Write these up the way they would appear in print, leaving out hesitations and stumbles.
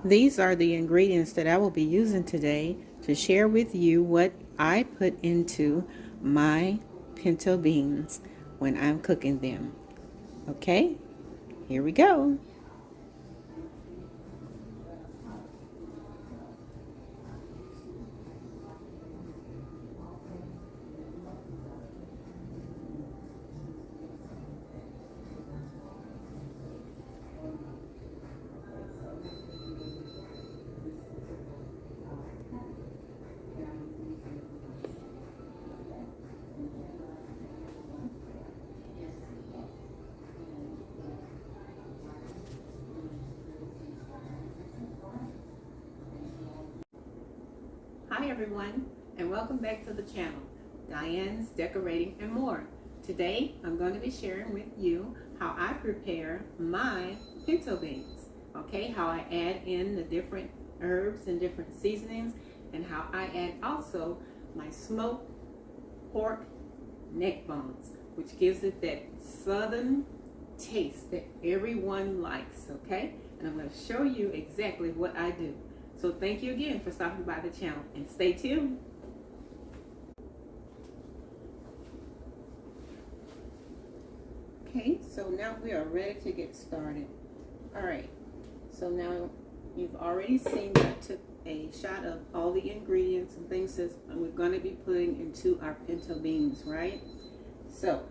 These are the ingredients that I will be using today to share with you what I put into my pinto beans when I'm cooking them. Okay, here we go. Hi everyone, and welcome back to the channel, Diane's Decorating and More. Today I'm going to be sharing with you how I prepare my pinto beans. Okay, how I add in the different herbs and different seasonings, and how I add also my smoked pork neck bones, which gives it that southern taste that everyone likes. Okay, and I'm going to show you exactly what I do. So thank you again for stopping by the channel, and stay tuned. Okay, so now we are ready to get started. All right, so now you've already seen that I took a shot of all the ingredients and things that we're going to be putting into our pinto beans, right? So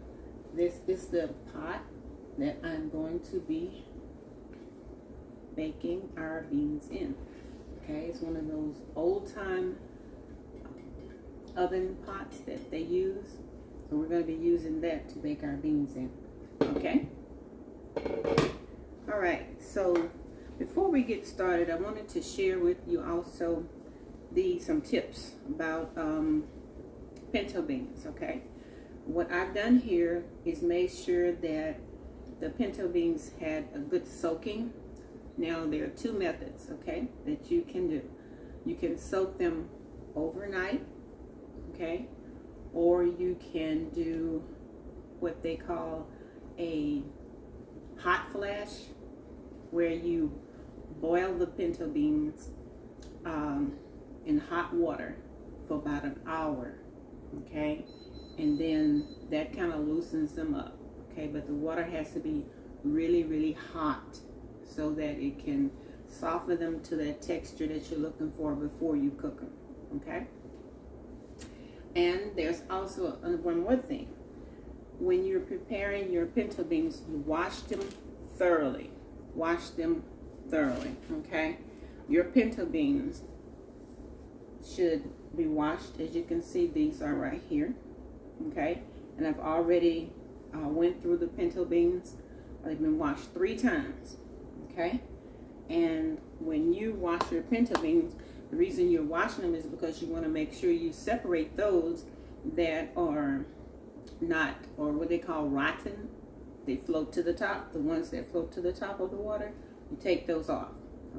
this is the pot that I'm going to be baking our beans in. Okay, it's one of those old-time oven pots that they use. So we're going to be using that to bake our beans in. Okay? All right, so before we get started, I wanted to share with you also some tips about pinto beans, okay? What I've done here is made sure that the pinto beans had a good soaking. Now, there are two methods, okay, that you can do. You can soak them overnight, okay, or you can do what they call a hot flash, where you boil the pinto beans in hot water for about an hour, okay, and then that kind of loosens them up, okay, but the water has to be really, really hot, so that it can soften them to that texture that you're looking for before you cook them, okay? And there's also one more thing. When you're preparing your pinto beans, you wash them thoroughly. Wash them thoroughly, okay? Your pinto beans should be washed. As you can see, these are right here, okay? And I've already went through the pinto beans. They've been washed 3 times. Okay, and when you wash your pinto beans, the reason you're washing them is because you want to make sure you separate those that are not, or what they call rotten. They float to the top. The ones that float to the top of the water, you take those off.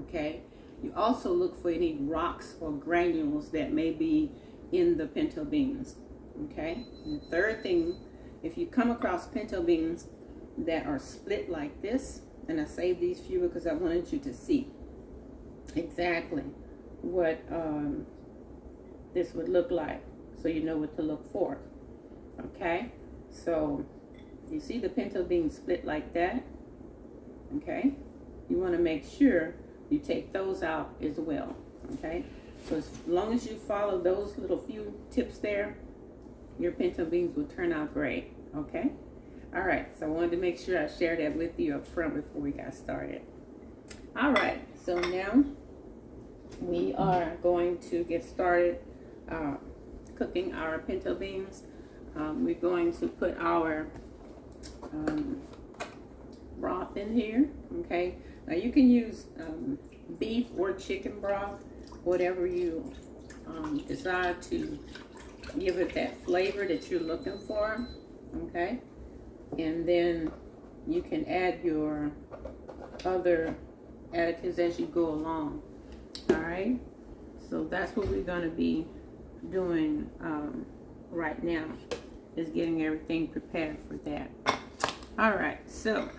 Okay, you also look for any rocks or granules that may be in the pinto beans. Okay, and the third thing, if you come across pinto beans that are split like this, and I saved these few because I wanted you to see exactly what this would look like, so you know what to look for. Okay, so you see the pinto beans split like that. Okay, you want to make sure you take those out as well. Okay, so as long as you follow those little few tips there, your pinto beans will turn out great. Okay. All right, so I wanted to make sure I shared that with you up front before we got started. All right, so now we are going to get started cooking our pinto beans. We're going to put our broth in here, okay? Now you can use beef or chicken broth, whatever you desire to give it that flavor that you're looking for, okay? And then you can add your other additives as you go along. All right, so that's what we're going to be doing right now, is getting everything prepared for that. All right, so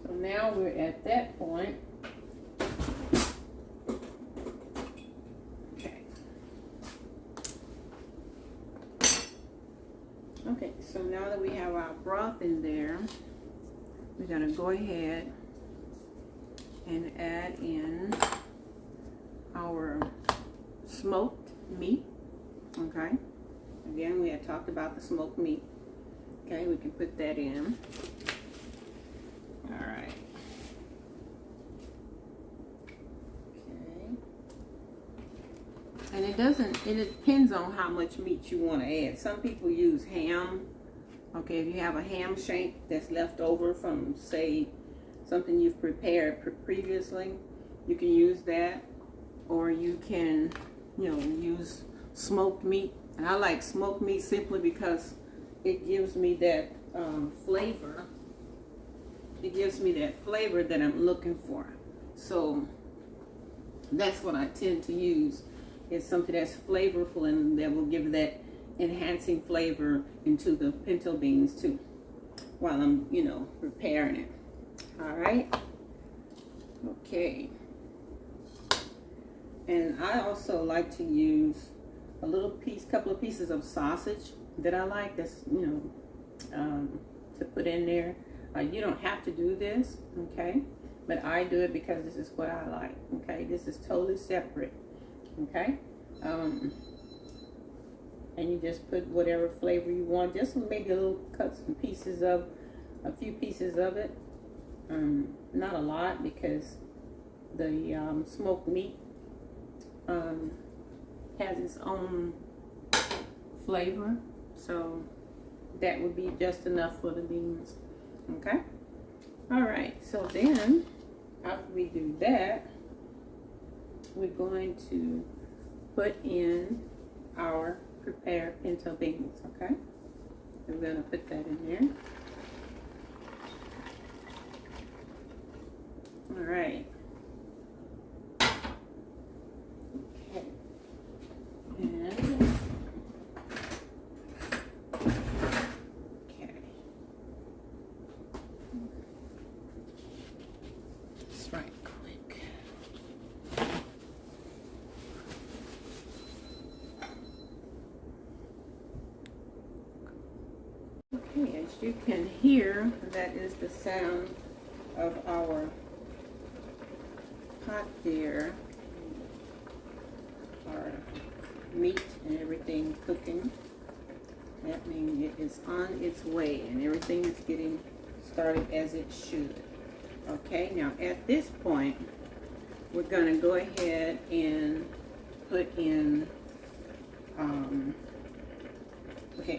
So now we're at that point. Okay. Okay, so now that we have our broth in there, we're gonna go ahead and add in our smoked meat. Okay. Again, we had talked about the smoked meat. Okay, we can put that in. All right. Okay. And it depends on how much meat you want to add. Some people use ham. Okay, if you have a ham shank that's left over from, say, something you've prepared previously, you can use that. Or you can, use smoked meat. And I like smoked meat simply because it gives me that flavor. It gives me that flavor that I'm looking for. So that's what I tend to use. It's something that's flavorful and that will give that enhancing flavor into the pinto beans too, while I'm, preparing it. All right. Okay. And I also like to use a couple of pieces of sausage that I like. That's, to put in there. You don't have to do this, okay? But I do it because this is what I like, okay? This is totally separate, okay? And you just put whatever flavor you want. Just maybe a few pieces of it. Not a lot, because the smoked meat has its own flavor. So that would be just enough for the beans. Okay. All right. So then, after we do that, we're going to put in our prepared pinto beans. Okay. We're going to put that in there. All right. Okay. And right quick. Okay, as you can hear, that is the sound of our pot there. Our meat and everything cooking. That means it is on its way and everything is getting started as it should. Okay, now at this point, we're going to go ahead and put in,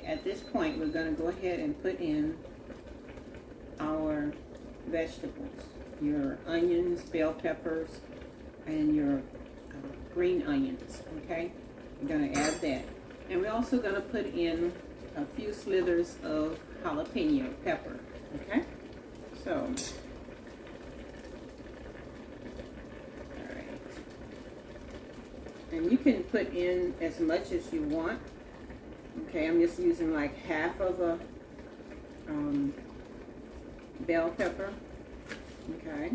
at this point, we're going to go ahead and put in our vegetables, your onions, bell peppers, and your green onions, okay? We're going to add that. And we're also going to put in a few slithers of jalapeno pepper, okay? So, and you can put in as much as you want. Okay, I'm just using like half of a bell pepper. Okay.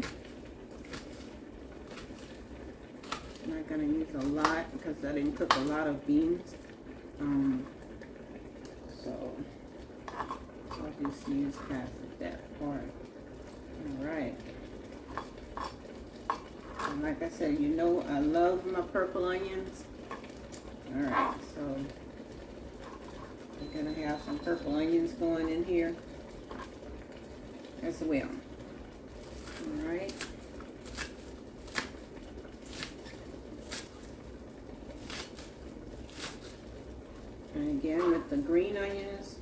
I'm not going to use a lot because I didn't cook a lot of beans. So I'll just use half of that part. All right. And like I said, I love my purple onions. All right, so we're gonna have some purple onions going in here as well. All right. And again, with the green onions,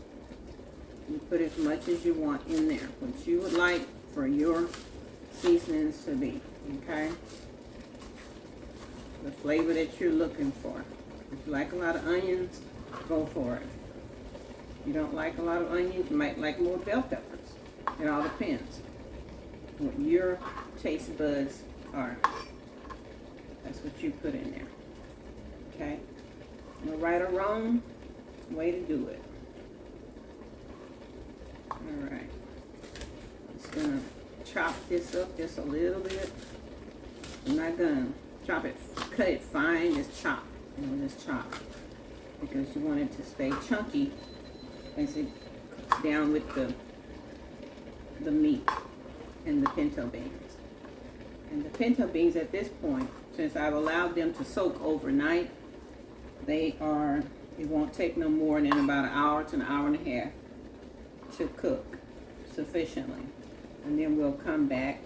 you put as much as you want in there, what you would like for your seasonings to be, okay? The flavor that you're looking for. If you like a lot of onions, go for it. If you don't like a lot of onions, you might like more bell peppers. It all depends what your taste buds are. That's what you put in there, okay? No right or wrong way to do it. All right. Just gonna chop this up just a little bit. I'm not gonna chop it, cut it fine, just chop, just chop. Because you want it to stay chunky as it cooks down with the meat and the pinto beans. And the pinto beans at this point, since I've allowed them to soak overnight, it won't take no more than about an hour to an hour and a half to cook sufficiently. And then we'll come back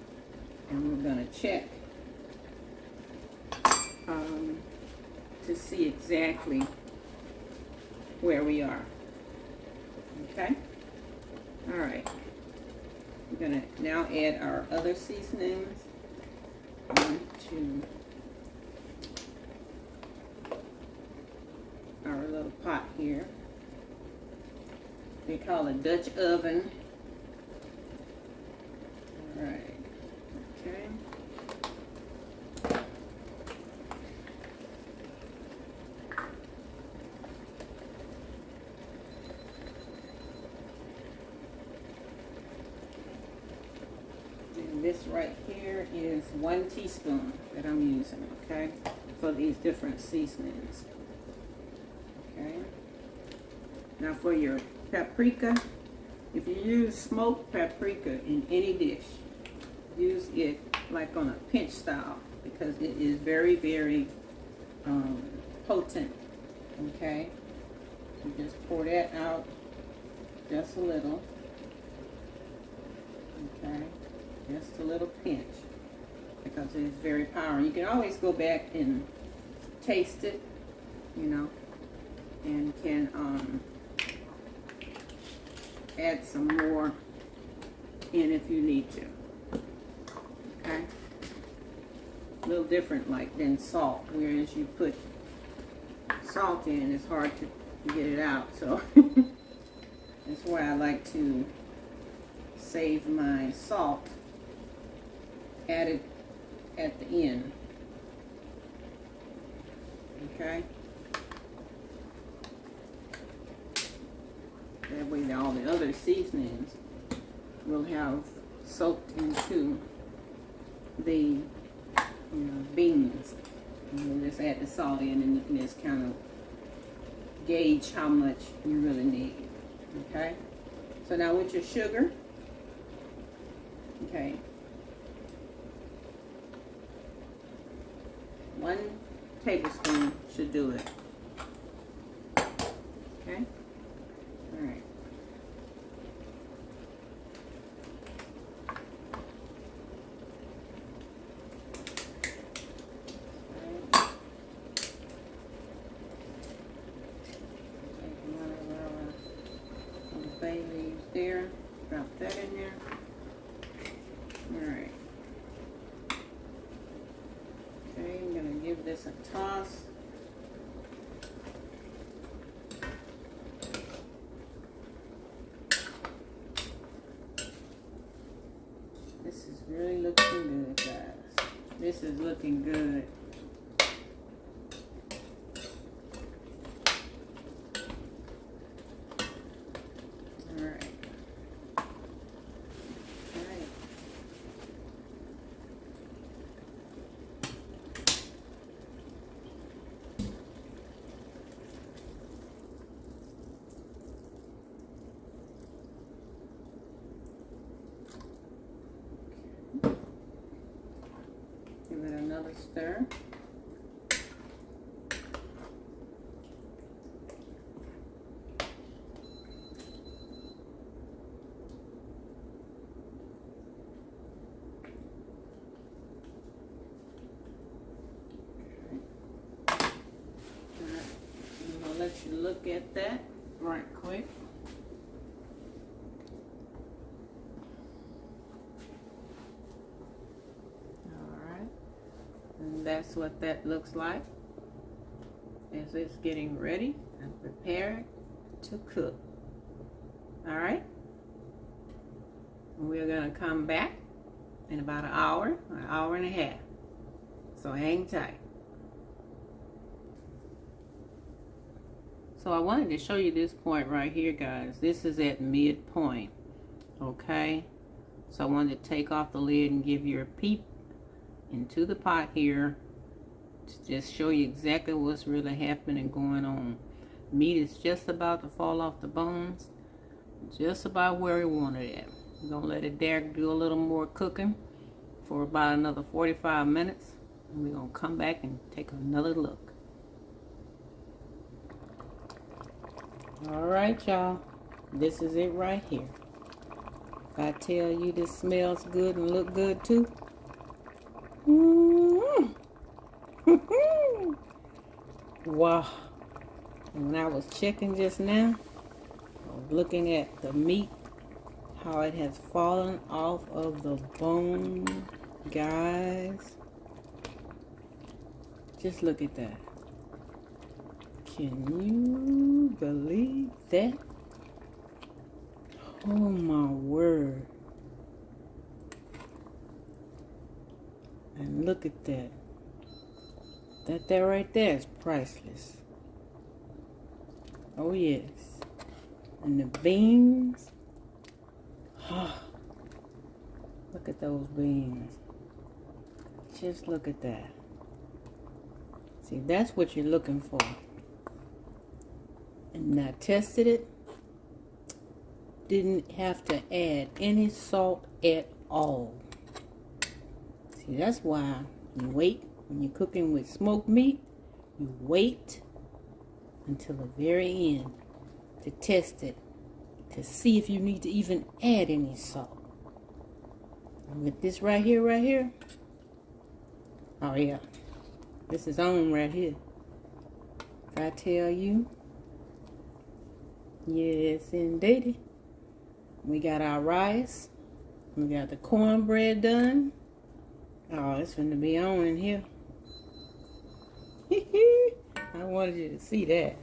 and we're gonna check to see exactly where we are. Okay? All right. We're gonna now add our other seasonings onto our little pot here. They call it Dutch oven. All right. Okay. This right here is 1 teaspoon that I'm using, okay, for these different seasonings. Okay. Now for your paprika, if you use smoked paprika in any dish, use it like on a pinch style because it is very, very potent. Okay. So just pour that out just a little. Okay. Just a little pinch because it is very powerful. You can always go back and taste it, and can add some more in if you need to. Okay, a little different than salt, whereas you put salt in, it's hard to get it out. So that's why I like to save my salt. Add it at the end. Okay? That way all the other seasonings will have soaked into the beans. And we'll just add the salt in and you can just kind of gauge how much you really need. Okay? So now with your sugar, okay, 1 tablespoon should do it. Okay? All right. Take one of our bay leaves there. Drop that in there. All right. Okay, I'm going to give this a toss. This is really looking good, guys. This is looking good. All right. Give it another stir. I'm gonna let you look at that right quick. And that's what that looks like as it's getting ready and prepared to cook. All right. We're going to come back in about an hour and a half. So hang tight. So I wanted to show you this point right here, guys. This is at midpoint. Okay. So I wanted to take off the lid and give you a peep into the pot here to just show you exactly what's really happening and going on. Meat is just about to fall off the bones, just about where we want it at. We're gonna let it there do a little more cooking for about another 45 minutes. And we're gonna come back and take another look. All right, y'all, this is it right here. If I tell you this smells good and look good too. Wow. And when I was checking just now, I was looking at the meat, how it has fallen off of the bone, guys. Just look at that. Can you believe that? Oh my word. And look at that. That there right there is priceless. Oh yes. And the beans. Oh, look at those beans. Just look at that. See, that's what you're looking for. And I tested it. Didn't have to add any salt at all. See, that's why you wait when you're cooking with smoked meat. You wait until the very end to test it, to see if you need to even add any salt. And with this right here, oh yeah, this is on right here. If I tell you, yes indeed. We got our rice. We got the cornbread done. Oh, it's gonna be on in here. I wanted you to see that.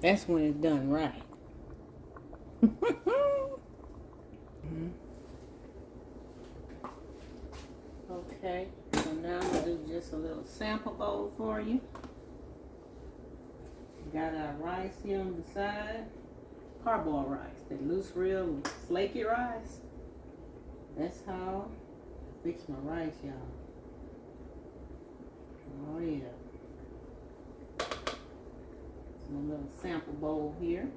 That's when it's done right. Okay, so now I'm gonna do just a little sample bowl for you. Got our rice here on the side. Parboiled rice, that loose, real flaky rice. That's how I fix my rice, y'all. Oh yeah. So a little sample bowl here.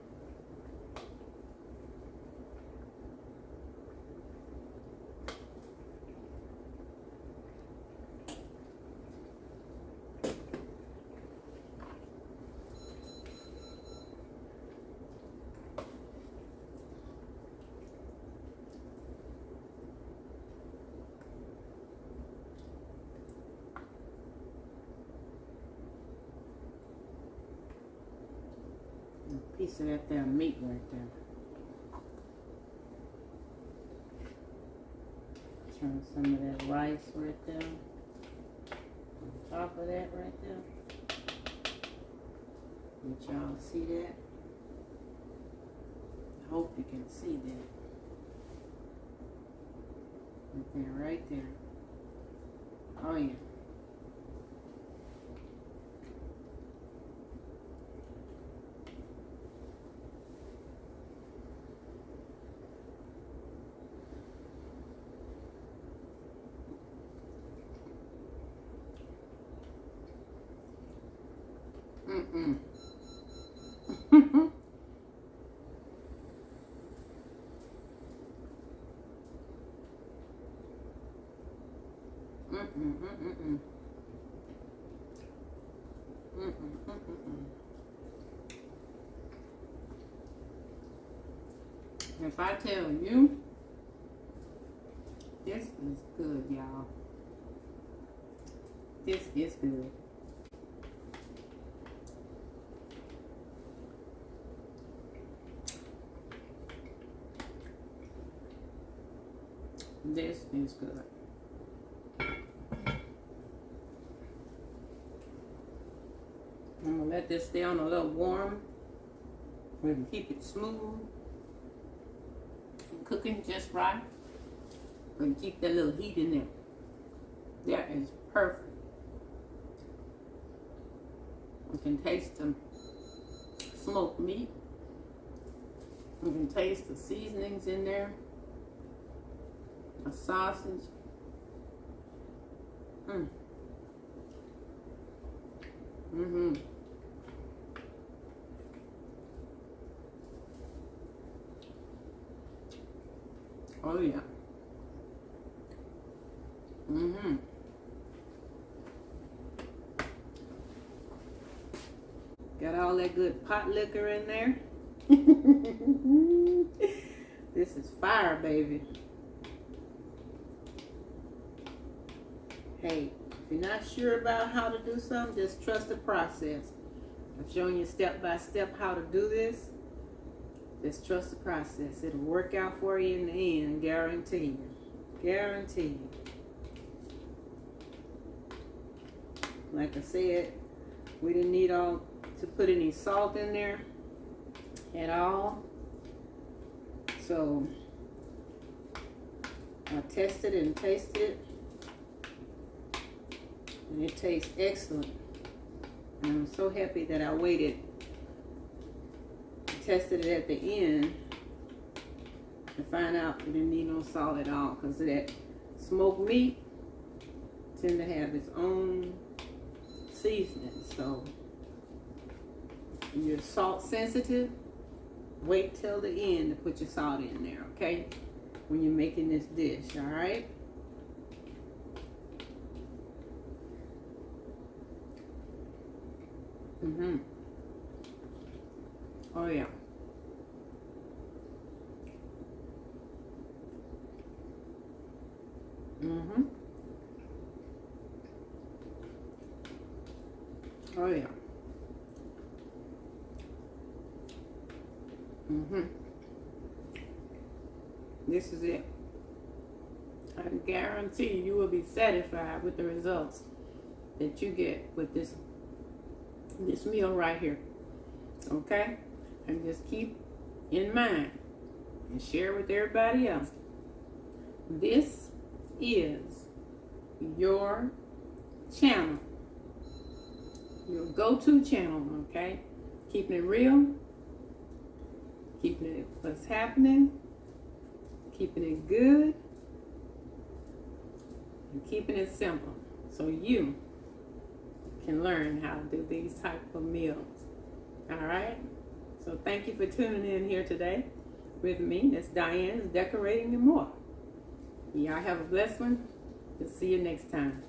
A piece of that there meat right there. Turn some of that rice right there on top of that right there. Did y'all see that? I hope you can see that. Right there. Oh yeah. Mm-mm. If I tell you, this is good, y'all. This is good. This is good. I'm gonna let this stay on a little warm. We're gonna keep it smooth. Cooking just right. We're gonna keep that little heat in there. That is perfect. You can taste the smoked meat. You can taste the seasonings in there. a sausage. Mm-hmm. Oh yeah. Mm-hmm. Got all that good pot liquor in there. This is fire, baby. Hey, if you're not sure about how to do something, just trust the process. I've shown you step by step how to do this. Just trust the process. It'll work out for you in the end, guarantee you. Guarantee you. Like I said, we didn't need to put any salt in there at all. So I tested and tasted it, and it tastes excellent. And I'm so happy that I waited, tested it at the end to find out we didn't need no salt at all, because that smoked meat tend to have its own seasoning. So if you're salt sensitive, wait till the end to put your salt in there, okay? When you're making this dish, all right? Mm-hmm. Oh yeah. Mm-hmm. Oh yeah. Mm-hmm. This is it. I guarantee you will be satisfied with the results that you get with this meal right here. Okay? And just keep in mind and share with everybody else. This is your channel. Your go-to channel, okay? Keeping it real, keeping it what's happening, keeping it good, and keeping it simple, so you can learn how to do these type of meals. All right? So thank you for tuning in here today with me. That's Diane's Decorating and More. Y'all have a blessed one. We'll see you next time.